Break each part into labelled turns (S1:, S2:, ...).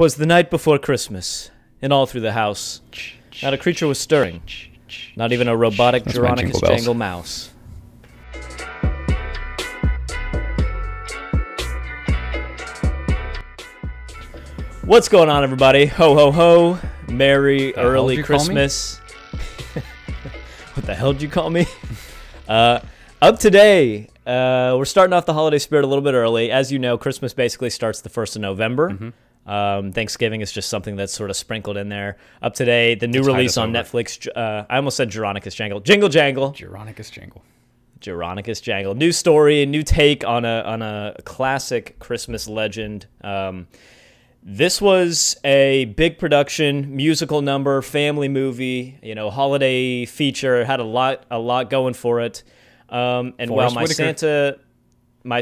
S1: 'Twas the night before Christmas, and all through the house, not a creature was stirring, not even a robotic Geronicus Jangle mouse. What's going on, everybody? Ho, ho, ho. Merry early Christmas. What the hell did you call me? Up today, we're starting off the holiday spirit a little bit early. As you know, Christmas basically starts the 1st of November. Thanksgiving is just something that's sort of sprinkled in there. Up today, the new release on Netflix. I almost said Geronicus Jangle. Jingle Jangle.
S2: Geronicus Jangle.
S1: Geronicus Jangle. New story, new take on a classic Christmas legend. This was a big production, musical number, family movie, holiday feature. It had a lot going for it. And while my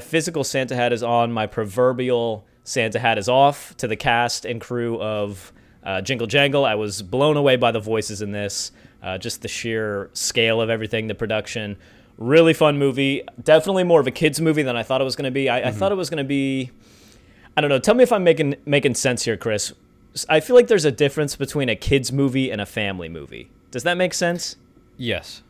S1: physical Santa hat is on, my proverbial Santa hat is off to the cast and crew of Jingle Jangle. I was blown away by the voices in this, just the sheer scale of everything, the production. Really fun movie. Definitely more of a kids movie than I thought it was going to be. I thought it was going to be... I don't know. Tell me if I'm making sense here, Chris. I feel like there's a difference between a kids movie and a family movie. Does that make sense?
S2: Yes.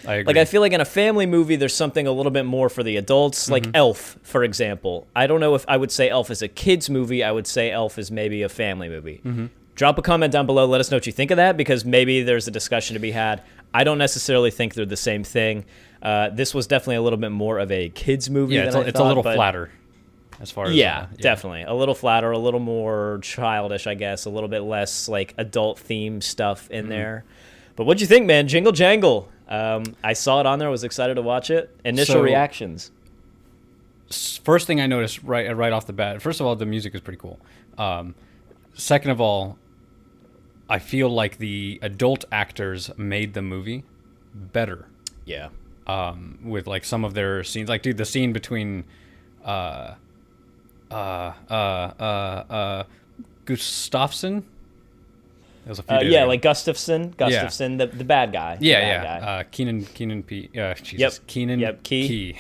S2: I agree.
S1: Like, I feel like in a family movie, there's something a little bit more for the adults, like Elf, for example. I don't know if I would say Elf is a kids movie. I would say Elf is maybe a family movie. Drop a comment down below. Let us know what you think of that, because maybe there's a discussion to be had. I don't necessarily think they're the same thing. This was definitely a little bit more of a kids movie.
S2: Yeah,
S1: than
S2: it's a little flatter. As far as
S1: definitely a little flatter, a little more childish, I guess, a little bit less like adult themed stuff in there. But what'd you think, man? Jingle Jangle. I saw it on there. Was excited to watch it. Initial reactions.
S2: First thing I noticed right off the bat. First of all, the music is pretty cool. Second of all, I feel like the adult actors made the movie better.
S1: Yeah.
S2: With like some of their scenes, like the scene between. Gustafsson. That was a few days ago.
S1: Like Gustafsson, the bad guy.
S2: Guy. Keenan P. Jesus. Keenan.
S1: Yep.
S2: Key.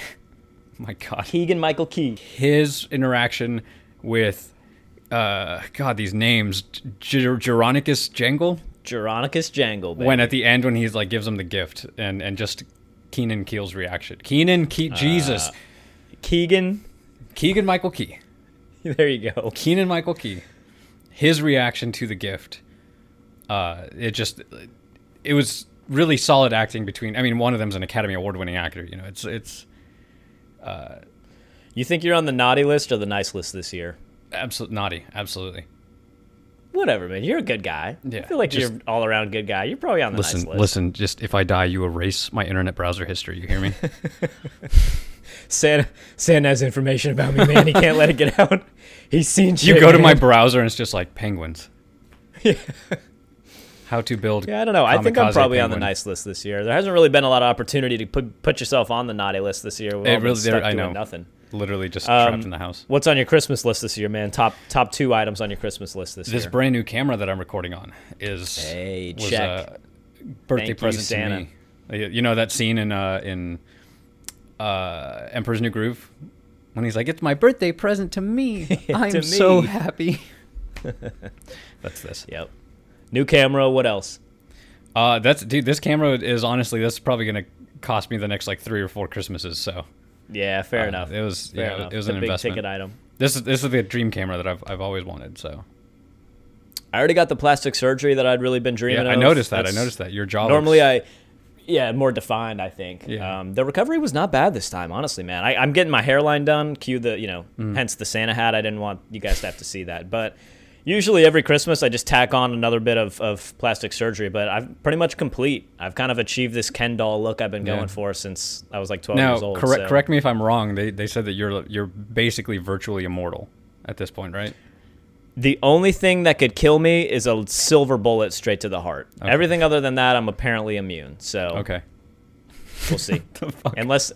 S2: My God.
S1: Kegan-Michael Key.
S2: His interaction with, these names, Geronicus Jangle.
S1: Geronicus Jangle. Baby.
S2: When at the end, when he's like gives him the gift, and just Keenan Keel's reaction. Jesus. Kegan-Michael Key.
S1: There you go.
S2: Kegan-Michael Key. His reaction to the gift. It was really solid acting between. I mean, one of them's an Academy Award-winning actor. It's.
S1: You think you're on the naughty list or the nice list this year?
S2: Absolutely naughty. Absolutely.
S1: Whatever, man. You're a good guy.
S2: Yeah,
S1: I feel like you're all around good guy. You're probably on the nice list.
S2: Listen. Just if I die, you erase my internet browser history. You hear me?
S1: Santa has information about me, man. He can't let it get out. He's seen shit.
S2: You go to my browser and it's just like penguins. Yeah. How to build.
S1: Yeah, I don't know. I think I'm probably on the nice list this year. There hasn't really been a lot of opportunity to put yourself on the naughty list this year.
S2: I know.
S1: Nothing.
S2: Literally just trapped in the house.
S1: What's on your Christmas list this year, man? Top 2 items on your Christmas list this year.
S2: This brand new camera that I'm recording on was
S1: check.
S2: A birthday present Santa. To me. You know that scene in Emperor's New Groove when he's like, "It's my birthday present to me. I'm so happy." That's this.
S1: Yep. New camera. What else?
S2: This camera is honestly, that's probably gonna cost me the next like 3 or 4 Christmases. So.
S1: Yeah, fair enough.
S2: It was
S1: enough.
S2: It was an investment.
S1: Big ticket item.
S2: This is the dream camera that I've always wanted. So.
S1: I already got the plastic surgery that I'd really been dreaming of.
S2: I noticed that. Your jaw.
S1: Normally more defined, I think.
S2: Yeah.
S1: The recovery was not bad this time, honestly, man. I'm getting my hairline done. Cue the, hence the Santa hat. I didn't want you guys to have to see that. But usually every Christmas I just tack on another bit of plastic surgery. But I'm pretty much complete. I've kind of achieved this Ken doll look I've been going for since I was like 12 years old.
S2: Correct me if I'm wrong. They said that you're basically virtually immortal at this point, right?
S1: The only thing that could kill me is a silver bullet straight to the heart. Okay. Everything other than that, I'm apparently immune. So
S2: okay,
S1: we'll see. Unless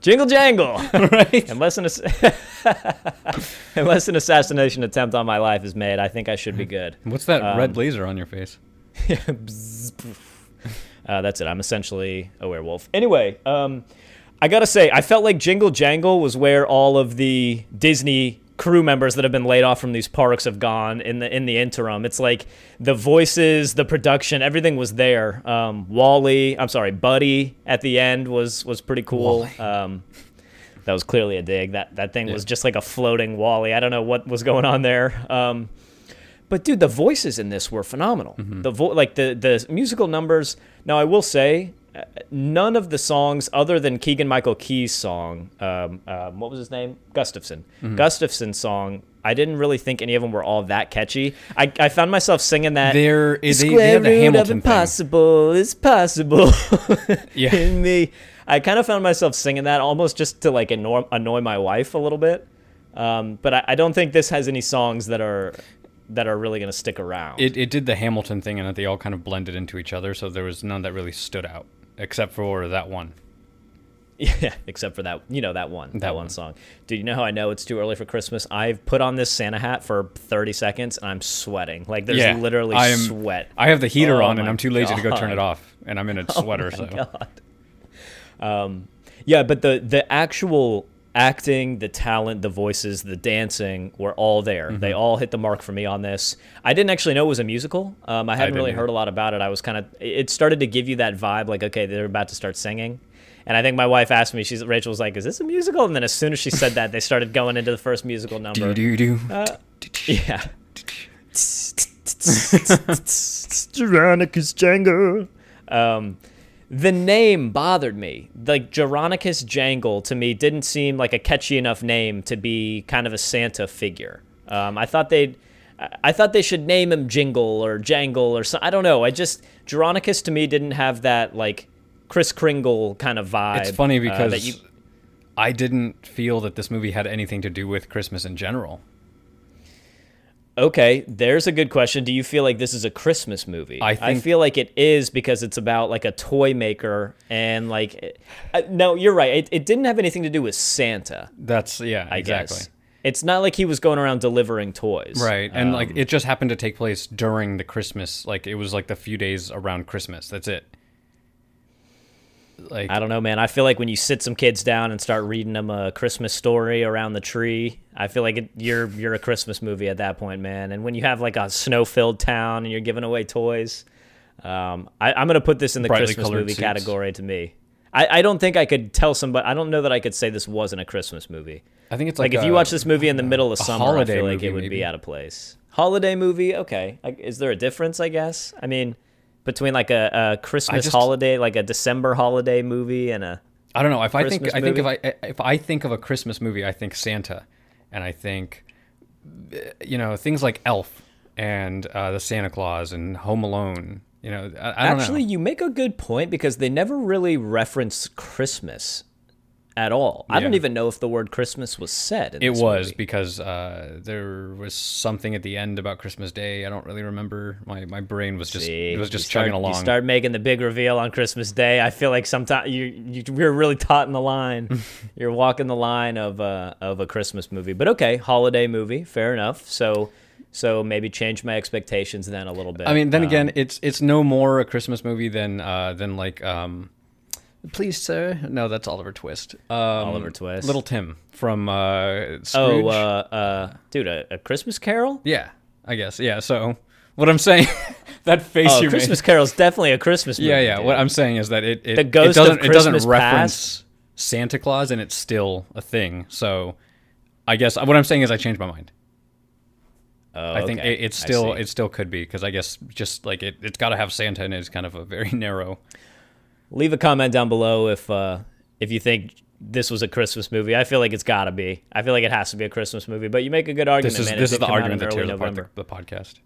S1: Jingle Jangle,
S2: right?
S1: Unless an assassination attempt on my life is made, I think I should be good.
S2: What's that red laser on your face?
S1: That's it. I'm essentially a werewolf. Anyway, I gotta say, I felt like Jingle Jangle was where all of the Disney crew members that have been laid off from these parks have gone in the interim. It's like the voices, the production, everything was there. Buddy at the end was pretty cool. That was clearly a dig. That thing was just like a floating Wally. I don't know what was going on there. But dude, the voices in this were phenomenal. The musical numbers. Now I will say, none of the songs other than Kegan-Michael Key's song, what was his name? Gustafson. Gustafson's song, I didn't really think any of them were all that catchy. I found myself singing that.
S2: They have the Hamilton
S1: impossible is possible
S2: Yeah.
S1: in me. I kind of found myself singing that almost just to like annoy my wife a little bit. But I don't think this has any songs that are really going to stick around.
S2: It did the Hamilton thing, and that they all kind of blended into each other, so there was none that really stood out, except for that one.
S1: Yeah, except for that one song. Dude, you know how I know it's too early for Christmas? I've put on this Santa hat for 30 seconds, and I'm sweating. Like, there's literally sweat.
S2: I have the heater on, and I'm too lazy to go turn it off, and I'm in a sweater.
S1: God. Yeah, but the actual acting, the talent, the voices, the dancing were all there. They all hit the mark for me on this. I didn't actually know it was a musical. I hadn't really heard a lot about it. I was it started to give you that vibe, like, okay, they're about to start singing. And I think my wife asked me, Rachel was like, is this a musical? And then as soon as she said that, they started going into the first musical number. Yeah. Geronicus Jangle. The name bothered me. Like, Geronicus Jangle, to me, didn't seem like a catchy enough name to be kind of a Santa figure. I thought they should name him Jingle or Jangle or something. I don't know. Geronicus to me didn't have that, like, Kris Kringle kind of vibe.
S2: It's funny because I didn't feel that this movie had anything to do with Christmas in general.
S1: Okay, there's a good question. Do you feel like this is a Christmas movie? I feel like it is because it's about like a toy maker and like... no, you're right. It didn't have anything to do with Santa.
S2: I guess.
S1: It's not like he was going around delivering toys.
S2: Right, and like it just happened to take place during the Christmas. Like, it was like the few days around Christmas. That's it. Like,
S1: I don't know, man. I feel like when you sit some kids down and start reading them a Christmas story around the tree, I feel like you're a Christmas movie at that point, man. And when you have like a snow-filled town and you're giving away toys, I'm going to put this in the Christmas movie category to me. I don't think I could tell somebody. I don't know that I could say this wasn't a Christmas movie.
S2: I think it's
S1: like if you watch this movie in the middle of summer, I feel like it would be out of place. Holiday movie, okay. Is there a difference, I guess? I mean... between like a Christmas holiday, like a December holiday movie and a
S2: I don't know. If I think of a Christmas movie, I think Santa, and I think things like Elf and the Santa Claus and Home Alone. I don't know.
S1: Actually, you make a good point because they never really reference Christmas at all. Yeah. I don't even know if the word Christmas was said in this movie.
S2: Because there was something at the end about Christmas Day. I don't really remember. My brain was just chugging along.
S1: You start making the big reveal on Christmas Day. I feel like sometimes you're really taught in the line. You're walking the line of a Christmas movie. But okay, holiday movie, fair enough. So maybe change my expectations then a little bit.
S2: I mean, then again, it's no more a Christmas movie than like Please, Sir. No, that's Oliver Twist.
S1: Oliver Twist.
S2: Little Tim from Scrooge.
S1: Dude, a Christmas Carol?
S2: Yeah, I guess. Yeah, so what I'm saying, that face you
S1: Christmas Carol's definitely a Christmas movie.
S2: Yeah.
S1: Dude.
S2: What I'm saying is that it
S1: doesn't
S2: reference Santa Claus, and it's still a thing. So I guess what I'm saying is I changed my mind. I think it still could be, because I guess just like it's got to have Santa in it is kind of a very narrow...
S1: Leave a comment down below if you think this was a Christmas movie. I feel like it's got to be. I feel like it has to be a Christmas movie. But you make a good argument, man.
S2: This is the argument that tears apart the podcast.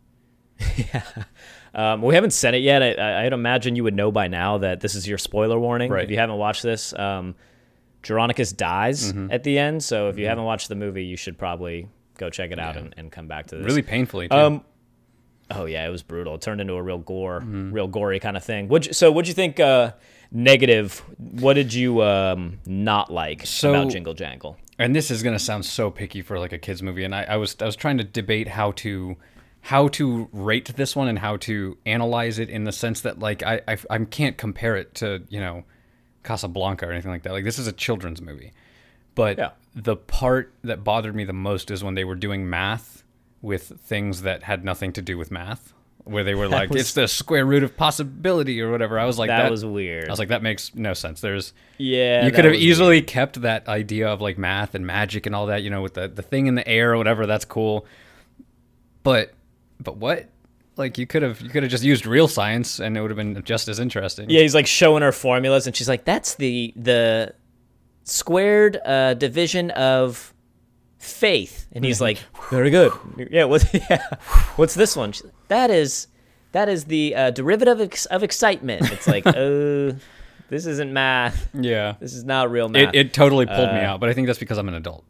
S1: Yeah. We haven't said it yet. I'd imagine you would know by now that this is your spoiler warning.
S2: Right.
S1: If you haven't watched this, Geronicus dies at the end. So if you haven't watched the movie, you should probably go check it out and come back to this.
S2: Really painfully, too.
S1: Oh, yeah, it was brutal. It turned into a real gory kind of thing. What'd you think, negative, what did you not like about Jingle Jangle?
S2: And this is going to sound so picky for like a kid's movie, and I was trying to debate how to rate this one and how to analyze it, in the sense that like I can't compare it to, Casablanca or anything like that. Like, this is a children's movie. But The part that bothered me the most is when they were doing math with things that had nothing to do with math, where they were like, it's the square root of possibility or whatever. I was like,
S1: that was weird.
S2: I was like, that makes no sense.
S1: You
S2: could have easily kept that idea of like math and magic and all that, with the thing in the air or whatever. That's cool. But what? Like you could have just used real science and it would have been just as interesting.
S1: Yeah, he's like showing her formulas and she's like, that's the squared division of faith. And he's like, very good. Yeah, what's this one? That is the derivative of excitement. It's like, this isn't math.
S2: Yeah.
S1: This is not real math.
S2: It totally pulled me out, but I think that's because I'm an adult.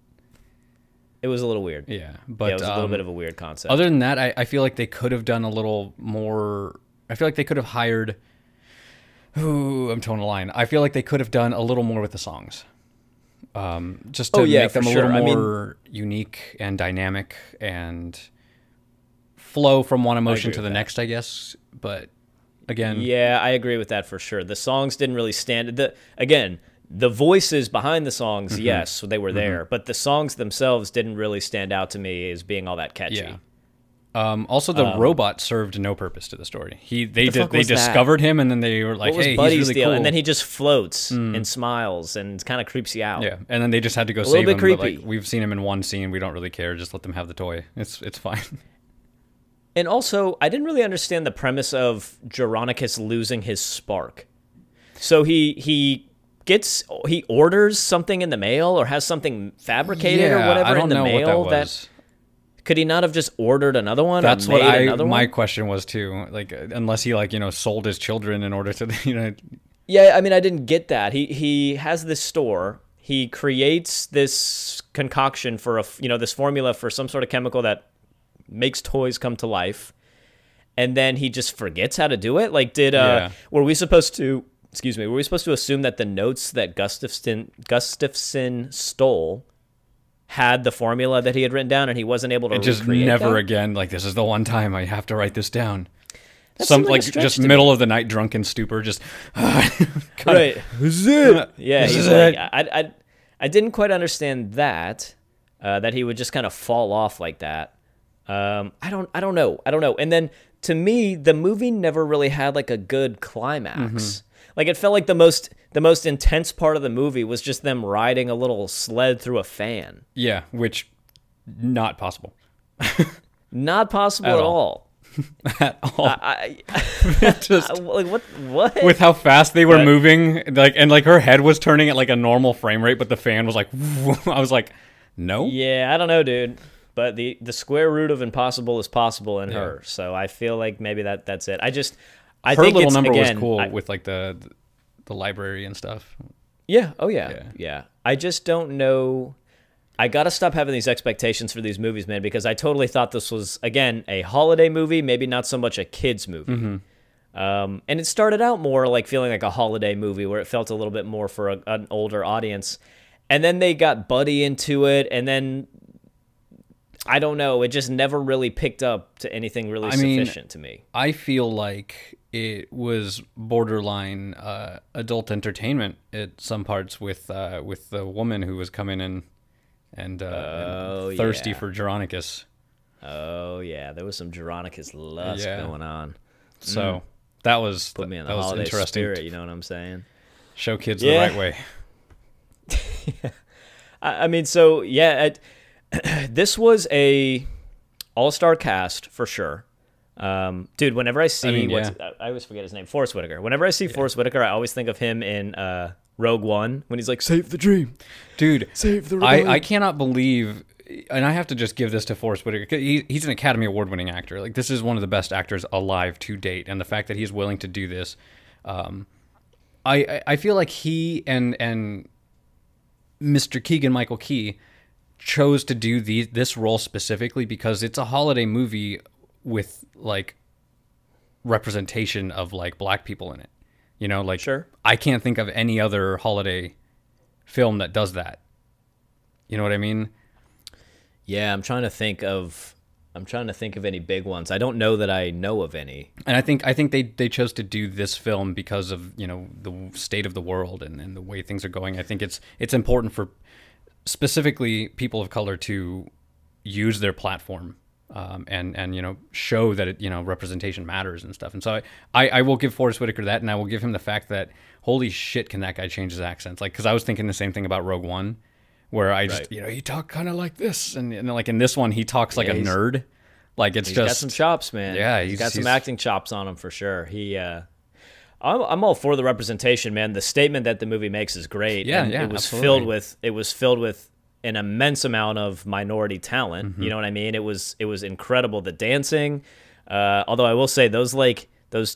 S1: It was a little weird.
S2: Yeah, but
S1: it was a little bit of a weird concept.
S2: Other than that, I feel like they could have done a little more. I feel like they could have hired. Ooh, I'm towing a line. I feel like they could have done a little more with the songs, just to make them a little more unique and dynamic and flow from one emotion to the next, I guess. But again,
S1: yeah, I agree with that for sure. The songs didn't really stand. The voices behind the songs, yes, they were there, but the songs themselves didn't really stand out to me as being all that catchy.
S2: Yeah. Also, the robot served no purpose to the story. They discovered him, and then they were like, "Hey, he's really cool."
S1: And then he just floats and smiles and kind of creeps you out.
S2: Yeah, and then they just had to go save him.
S1: Creepy.
S2: But like, we've seen him in one scene. We don't really care. Just let them have the toy. It's fine.
S1: And also, I didn't really understand the premise of Geronicus losing his spark. So he orders something in the mail or has something fabricated or whatever in the mail that could he not have just ordered another one?
S2: That's
S1: or made another
S2: my
S1: one?
S2: question was too. Like, unless he sold his children in order to
S1: Yeah, I mean, I didn't get that. He has this store. He creates this concoction for this formula for some sort of chemical that makes toys come to life, and then he just forgets how to do it. Like, were we supposed to? Excuse me. Were we supposed to assume that the notes that Gustafson stole had the formula that he had written down, and he wasn't able to
S2: just never again? Like, this is the one time I have to write this down.
S1: Some like
S2: just middle of the night drunken stupor. Just
S1: right. This is it. Yeah. He's like, I didn't quite understand that he would just kind of fall off like that. I don't know. And then to me, the movie never really had like a good climax. Like, it felt like the most intense part of the movie was just them riding a little sled through a fan.
S2: Yeah, which not possible.
S1: Not possible at all.
S2: At all.
S1: Just like what?
S2: With how fast they were moving, and her head was turning at like a normal frame rate, but the fan was like, I was like, no.
S1: Yeah, I don't know, dude. But the square root of impossible is possible in her. So I feel like maybe that's it. I
S2: her
S1: think
S2: little number was cool with like the library and stuff.
S1: Yeah. Oh yeah. I just don't know. I gotta stop having these expectations for these movies, man, because I totally thought this was again a holiday movie, maybe not so much a kids movie. And it started out more like feeling like a holiday movie where it felt a little bit more for an older audience, and then they got Buddy into it, and then I don't know, it just never really picked up to anything really sufficient to me.
S2: I feel like it was borderline adult entertainment at some parts with the woman who was coming in and thirsty for Geronicus.
S1: Oh yeah, there was some Geronicus lust going on.
S2: So that was
S1: put me in the holiday spirit. You know what I'm saying?
S2: Show kids the right way.
S1: I mean, so yeah, this was a all-star cast for sure. Dude, whenever I see I always forget his name, Forrest Whitaker. Whenever I see Forrest Whitaker, I always think of him in Rogue One when he's like, "Save the dream,
S2: dude,
S1: save the rebellion."
S2: I cannot believe, and I have to just give this to Forrest Whitaker. He's an Academy Award-winning actor. Like, this is one of the best actors alive to date, and the fact that he's willing to do this, I feel like he and Mr. Kegan-Michael Key chose to do this role specifically because it's a holiday movie with like representation of like black people in it.
S1: Sure.
S2: I can't think of any other holiday film that does that. You know what I mean?
S1: Yeah, I'm trying to think of any big ones. I don't know that I know of any.
S2: And I think they chose to do this film because of, the state of the world and the way things are going. I think it's important for specifically people of color to use their platform and you know, show that it, you know, representation matters and stuff. And so I will give Forrest Whitaker that, and I will give him the fact that holy shit, can that guy change his accent? Like, because I was thinking the same thing about Rogue One, where I just you know, he talked kind of like this, and like in this one he talks like a nerd. Like he's got
S1: some chops, man.
S2: Yeah,
S1: he's got some acting chops on him for sure. I'm all for the representation, man. The statement that the movie makes is great.
S2: Yeah,
S1: and
S2: yeah,
S1: it was
S2: absolutely.
S1: filled with an immense amount of minority talent. You know what I mean? It was incredible. The dancing, although I will say those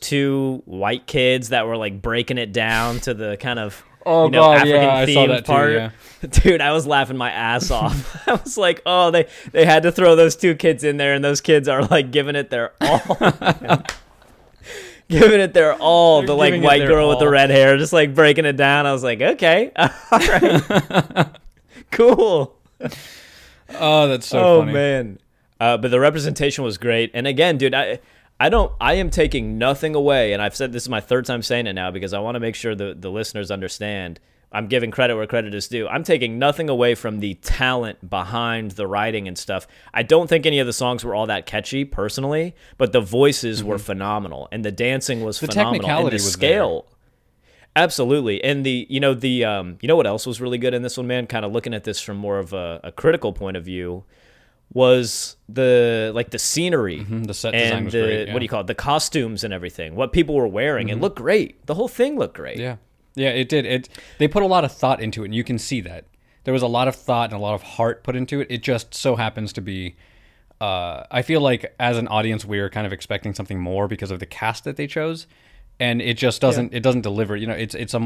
S1: two white kids that were like breaking it down to the kind of African themed part.
S2: Yeah.
S1: Dude, I was laughing my ass off. I was like, oh, they had to throw those two kids in there, and those kids are like giving it their all. Giving it their all. The like white girl with the red hair, just like breaking it down. I was like, okay, all right, cool.
S2: Oh, that's so funny.
S1: Oh man, but the representation was great. And again, dude, I am taking nothing away, and I've said this is my third time saying it now because I want to make sure the listeners understand. I'm giving credit where credit is due. I'm taking nothing away from the talent behind the writing and stuff. I don't think any of the songs were all that catchy, personally, but the voices were phenomenal, and the dancing was phenomenal.
S2: Technicality
S1: and the
S2: was
S1: scale. Absolutely. And you know what else was really good in this one, man? Kind of looking at this from more of a critical point of view, was the scenery,
S2: the set design
S1: and
S2: was great,
S1: what do you call it? The costumes and everything. What people were wearing, it looked great. The whole thing looked great.
S2: Yeah. Yeah, it did. They put a lot of thought into it, and you can see that. There was a lot of thought and a lot of heart put into it. It just so happens to be, I feel like as an audience, we are kind of expecting something more because of the cast that they chose, and it just doesn't. It doesn't deliver. You know, it's a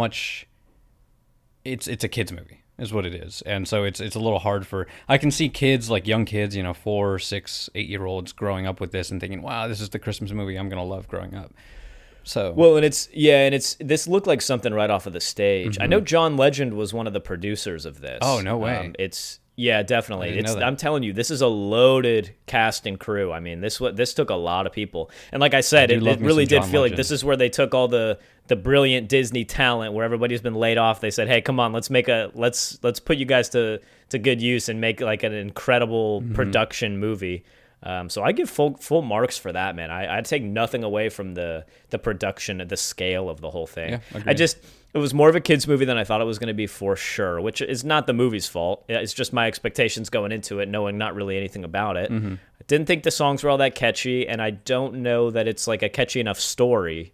S2: kids movie, is what it is, and so it's a little hard for. I can see kids, like young kids, you know, 4, 6, 8-year-olds growing up with this and thinking, "Wow, this is the Christmas movie I'm gonna love growing up." So
S1: well, and this looked like something right off of the stage. I know John Legend was one of the producers of this.
S2: Oh, no way.
S1: Definitely. I'm telling you, this is a loaded cast and crew. I mean, this took a lot of people, and like I said, it really did feel like this is where they took all the brilliant Disney talent, where everybody's been laid off. They said, "Hey, come on, let's put you guys to good use and make like an incredible production movie." So I give full marks for that, man. I'd take nothing away from the production, the scale of the whole thing.
S2: Yeah,
S1: it was more of a kids movie than I thought it was going to be, for sure, which is not the movie's fault. It's just my expectations going into it, knowing not really anything about it. I didn't think the songs were all that catchy, and I don't know that it's like a catchy enough story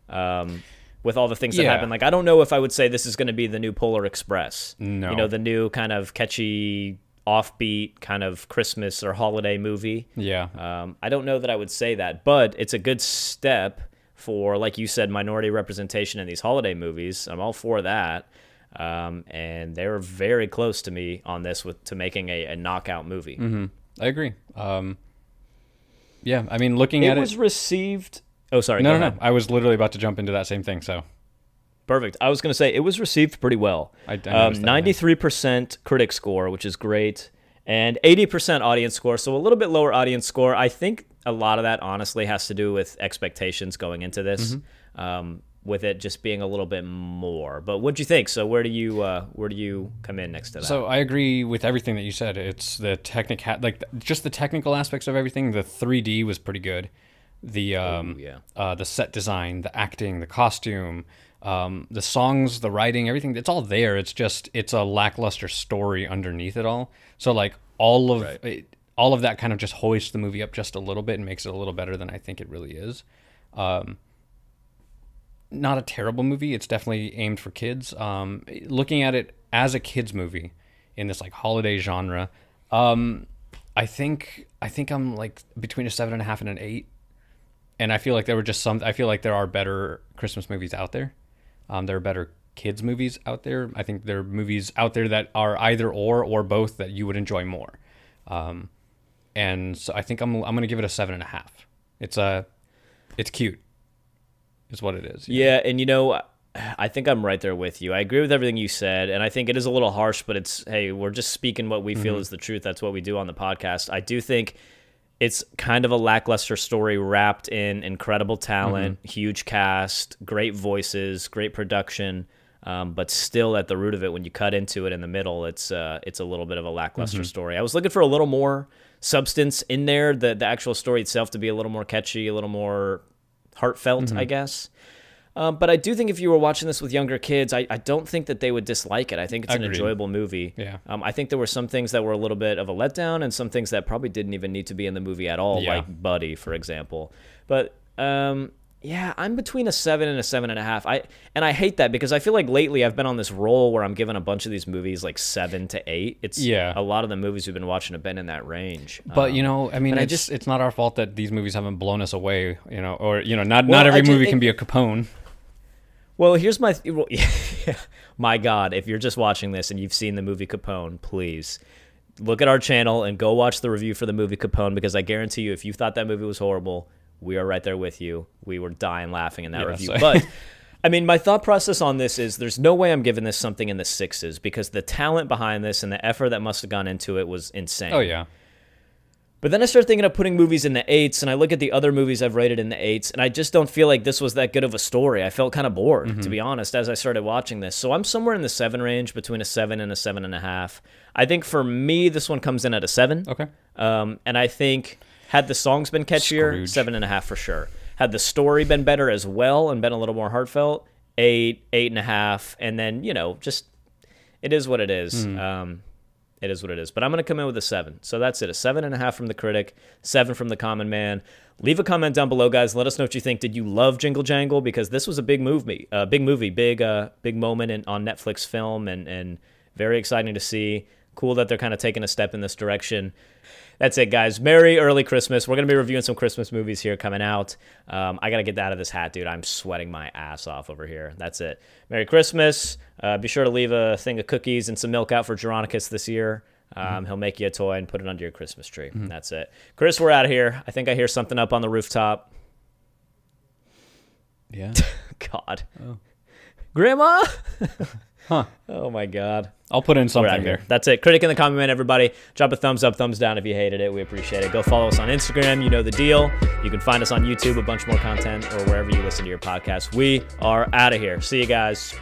S1: with all the things that happen. Like, I don't know if I would say this is going to be the new Polar Express.
S2: No.
S1: You know, the new kind of catchy, offbeat kind of Christmas or holiday movie.
S2: Yeah.
S1: I don't know that I would say that, but it's a good step for, like you said, minority representation in these holiday movies. I'm all for that. And they were very close to me on this to making a knockout movie.
S2: I agree. Yeah, I mean, looking at it...
S1: It was received... Oh, sorry.
S2: No. I was literally about to jump into that same thing, so...
S1: Perfect. I was going to say, it was received pretty well.
S2: I noticed that,
S1: 93% critic score, which is great, and 80% audience score, so a little bit lower audience score. I think a lot of that, honestly, has to do with expectations going into this, with it just being a little bit more. But what'd you think? So where do you come in next to that?
S2: So I agree with everything that you said. It's the just the technical aspects of everything. The 3D was pretty good. The set design, the acting, the costume, the songs, the writing, everything, it's all there. It's a lackluster story underneath it all. So like all of that kind of just hoists the movie up just a little bit and makes it a little better than I think it really is. Not a terrible movie. It's definitely aimed for kids. Looking at it as a kids movie in this like holiday genre, I think I'm like between a 7.5 and an 8. And I feel like I feel like there are better Christmas movies out there. There are better kids movies out there. I think there are movies out there that are either or both that you would enjoy more. And so I think I'm going to give it a 7.5. It's cute. Is what it is.
S1: Yeah, and I think I'm right there with you. I agree with everything you said, and I think it is a little harsh, but hey, we're just speaking what we feel is the truth. That's what we do on the podcast. I do think it's kind of a lackluster story wrapped in incredible talent, huge cast, great voices, great production. But still, at the root of it, when you cut into it in the middle, it's a little bit of a lackluster story. I was looking for a little more substance in there, the actual story itself to be a little more catchy, a little more heartfelt, I guess. But I do think if you were watching this with younger kids, I don't think that they would dislike it. I think it's an enjoyable movie.
S2: Yeah.
S1: I think there were some things that were a little bit of a letdown and some things that probably didn't even need to be in the movie at all, like Buddy, for example. But yeah, I'm between a 7 and a 7.5. And I hate that because I feel like lately I've been on this roll where I'm giving a bunch of these movies like 7 to 8. It's a lot of the movies we've been watching have been in that range.
S2: But I mean, it's not our fault that these movies haven't blown us away, or not every movie can be a Capone.
S1: Well, here's my God, if you're just watching this and you've seen the movie Capone, please look at our channel and go watch the review for the movie Capone, because I guarantee you, if you thought that movie was horrible, we are right there with you. We were dying laughing in that review. But I mean, my thought process on this is there's no way I'm giving this something in the 6s, because the talent behind this and the effort that must have gone into it was insane.
S2: Oh, yeah.
S1: But then I start thinking of putting movies in the 8s, and I look at the other movies I've rated in the 8s, and I just don't feel like this was that good of a story. I felt kind of bored, to be honest, as I started watching this. So I'm somewhere in the 7 range, between a 7 and a 7.5. I think for me, this one comes in at a 7.
S2: Okay.
S1: And I think had the songs been catchier, 7.5 for sure. Had the story been better as well and been a little more heartfelt, 8, 8.5, and then, just it is what it is. It is what it is. But I'm going to come in with a 7. So that's it. A 7.5 from the critic, 7 from the common man. Leave a comment down below, guys. Let us know what you think. Did you love Jingle Jangle? Because this was a big movie, big moment on Netflix film, and very exciting to see. Cool that they're kind of taking a step in this direction. That's it, guys. Merry early Christmas. We're going to be reviewing some Christmas movies here coming out. I got to get out of this hat, dude. I'm sweating my ass off over here. That's it. Merry Christmas. Be sure to leave a thing of cookies and some milk out for Geronicus this year. He'll make you a toy and put it under your Christmas tree. That's it. Chris, we're out of here. I think I hear something up on the rooftop.
S2: Yeah.
S1: God.
S2: Oh.
S1: Grandma?
S2: Huh.
S1: Oh, my God.
S2: I'll put in something there.
S1: That's it. Critic in the comment, everybody. Drop a thumbs up, thumbs down if you hated it. We appreciate it. Go follow us on Instagram. You know the deal. You can find us on YouTube, a bunch more content, or wherever you listen to your podcast. We are out of here. See you guys.